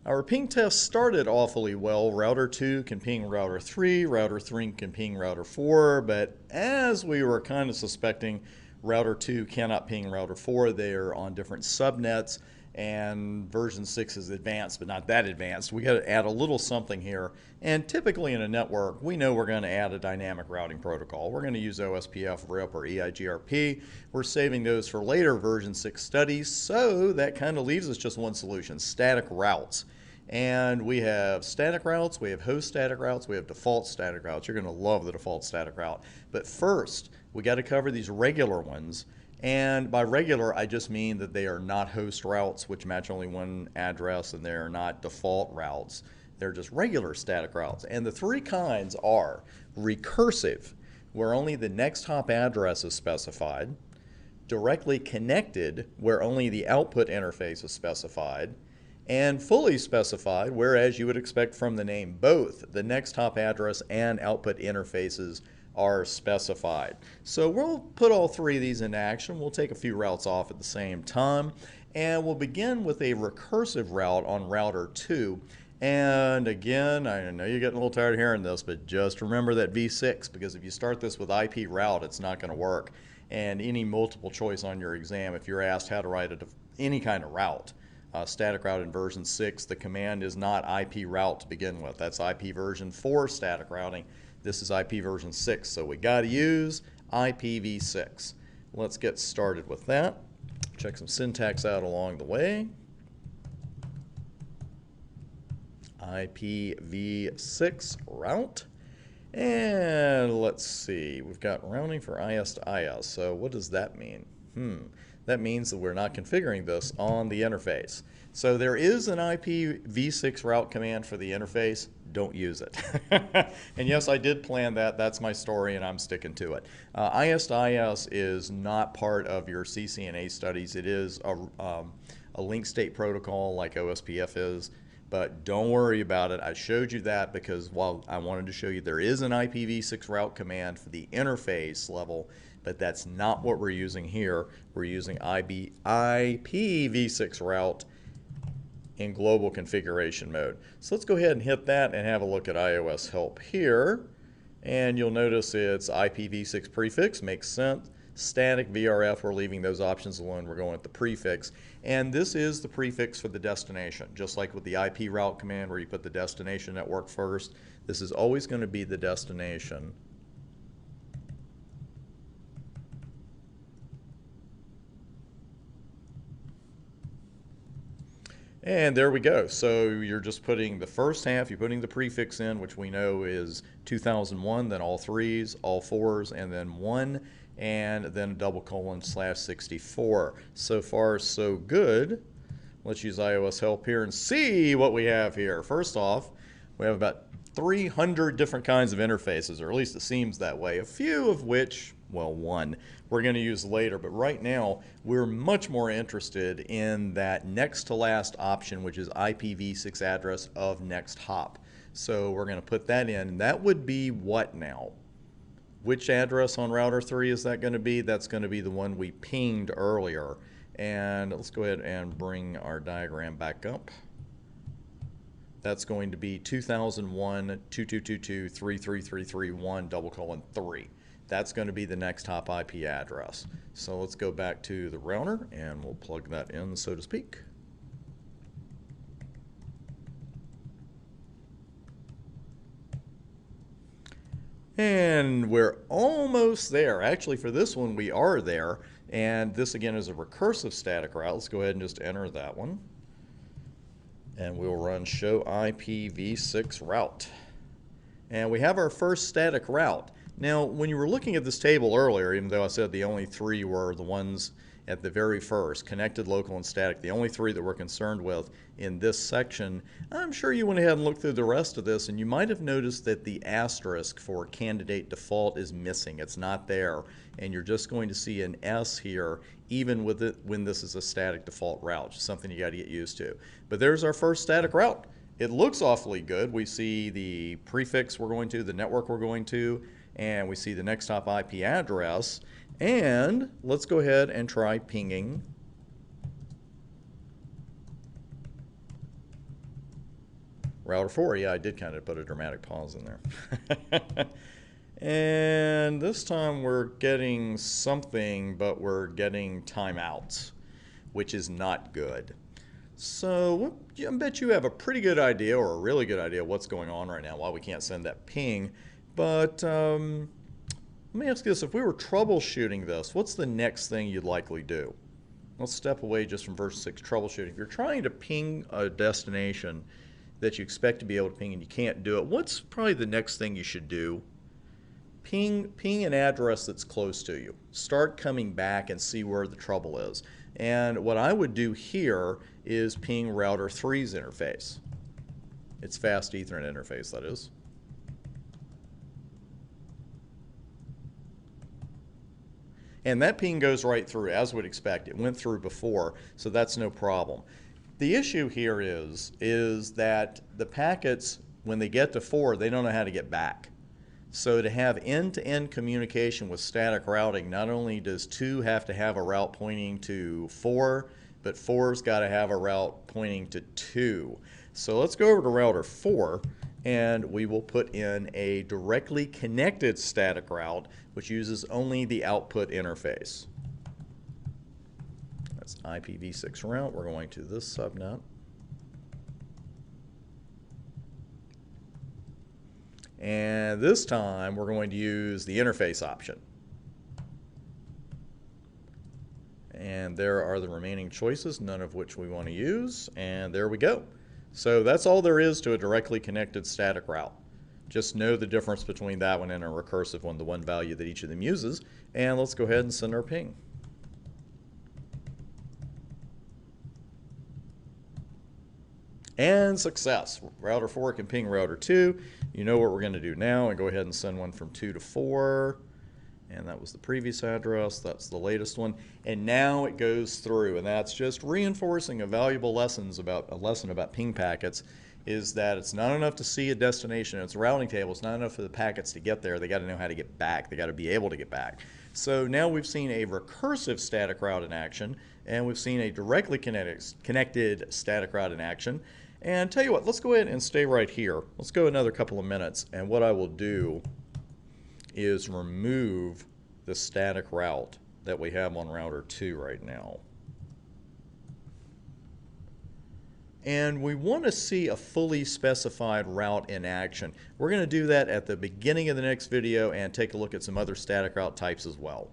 Our ping test started awfully well. Router 2 can ping router 3, router 3 can ping router 4, but as we were kind of suspecting, router 2 cannot ping router 4. They are on different subnets, and version 6 is advanced, but not that advanced. We got to add a little something here, and typically in a network, we know we're going to add a dynamic routing protocol. We're going to use OSPF, RIP, or EIGRP. We're saving those for later version 6 studies, so that kind of leaves us just one solution: static routes. And we have static routes, we have host static routes, we have default static routes. You're going to love the default static route. But first, we got to cover these regular ones. And by regular, I just mean that they are not host routes, which match only one address, and they're not default routes. They're just regular static routes. And the three kinds are recursive, where only the next hop address is specified; directly connected, where only the output interface is specified; and fully specified, where, as you would expect from the name, both the next hop address and output interfaces are specified. So we'll put all three of these into action. We'll take a few routes off at the same time, and we'll begin with a recursive route on router 2. And again, I know you're getting a little tired of hearing this, but just remember that V6, because if you start this with IP route, it's not going to work. And any multiple choice on your exam, if you're asked how to write any kind of route, static route in version 6, the command is not IP route to begin with. That's IP version 4 static routing. This is IP version 6, so we got to use IPv6. Let's get started with that. Check some syntax out along the way. IPv6 route. And let's see, we've got routing for IS to IS. So what does that mean? That means that we're not configuring this on the interface. So there is an IPv6 route command for the interface. Don't use it. And yes, I did plan that. That's my story, and I'm sticking to it. IS to IS is not part of your CCNA studies. It is a link state protocol like OSPF is. But don't worry about it. I showed you that because while I wanted to show you there is an IPv6 route command for the interface level, but that's not what we're using here. We're using IPv6 route in global configuration mode. So let's go ahead and hit that and have a look at iOS help here. And you'll notice it's IPv6 prefix, makes sense. Static VRF, we're leaving those options alone. We're going with the prefix. And this is the prefix for the destination. Just like with the IP route command where you put the destination network first, this is always going to be the destination. And there we go. So you're just putting the first half, you're putting the prefix in, which we know is 2001, then all threes, all fours, and then 1, and then //64. So far, so good. Let's use iOS help here and see what we have here. First off, we have about 300 different kinds of interfaces, or at least it seems that way, a few of which, well, one, we're going to use later. But right now, we're much more interested in that next to last option, which is IPv6 address of next hop. So we're going to put that in, and that would be what now? Which address on router 3 is that going to be? That's going to be the one we pinged earlier. And let's go ahead and bring our diagram back up. That's going to be 2001.2222.33331:3. That's going to be the next hop IP address. So let's go back to the router and we'll plug that in, so to speak. And we're almost there. Actually, for this one, we are there. And this, again, is a recursive static route. Let's go ahead and just enter that one. And we'll run show IPv6 route. And we have our first static route. Now, when you were looking at this table earlier, even though I said the only three were the ones at the very first, connected, local, and static, the only three that we're concerned with in this section, I'm sure you went ahead and looked through the rest of this, and you might have noticed that the asterisk for candidate default is missing. It's not there, and you're just going to see an S here, even with it when this is a static default route, just something you got to get used to. But there's our first static route. It looks awfully good. We see the prefix we're going to, the network we're going to, and we see the next hop IP address. And let's go ahead and try pinging router 4. Yeah, I did kind of put a dramatic pause in there. And this time we're getting something, but we're getting timeouts, which is not good. So I bet you have a pretty good idea, or a really good idea, what's going on right now, why we can't send that ping. But let me ask you this. If we were troubleshooting this, what's the next thing you'd likely do? Let's step away just from verse 6 troubleshooting. If you're trying to ping a destination that you expect to be able to ping and you can't do it, what's probably the next thing you should do? Ping an address that's close to you. Start coming back and see where the trouble is. And what I would do here is ping router 3's interface. Its fast Ethernet interface, that is. And that ping goes right through, as we'd expect. It went through before, so that's no problem. The issue here is that the packets, when they get to 4, they don't know how to get back. So to have end-to-end communication with static routing, not only does 2 have to have a route pointing to 4, but 4's got to have a route pointing to 2. So let's go over to router 4, and we will put in a directly connected static route, which uses only the output interface. That's IPV6 route. We're going to this subnet. And this time we're going to use the interface option. And there are the remaining choices, none of which we want to use. And there we go. So that's all there is to a directly connected static route. Just know the difference between that one and a recursive one, the one value that each of them uses. And let's go ahead and send our ping. And success. Router 4 can ping router 2. You know what we're going to do now, and go ahead and send one from 2 to 4. And that was the previous address. That's the latest one. And now it goes through, and that's just reinforcing a valuable lesson about ping packets, is that it's not enough to see a destination. It's a routing table. It's not enough for the packets to get there. They got to know how to get back. They got to be able to get back. So now we've seen a recursive static route in action, and we've seen a directly connected static route in action. And tell you what, let's go ahead and stay right here. Let's go another couple of minutes, and what I will do is remove the static route that we have on router 2 right now. And we want to see a fully specified route in action. We're going to do that at the beginning of the next video and take a look at some other static route types as well.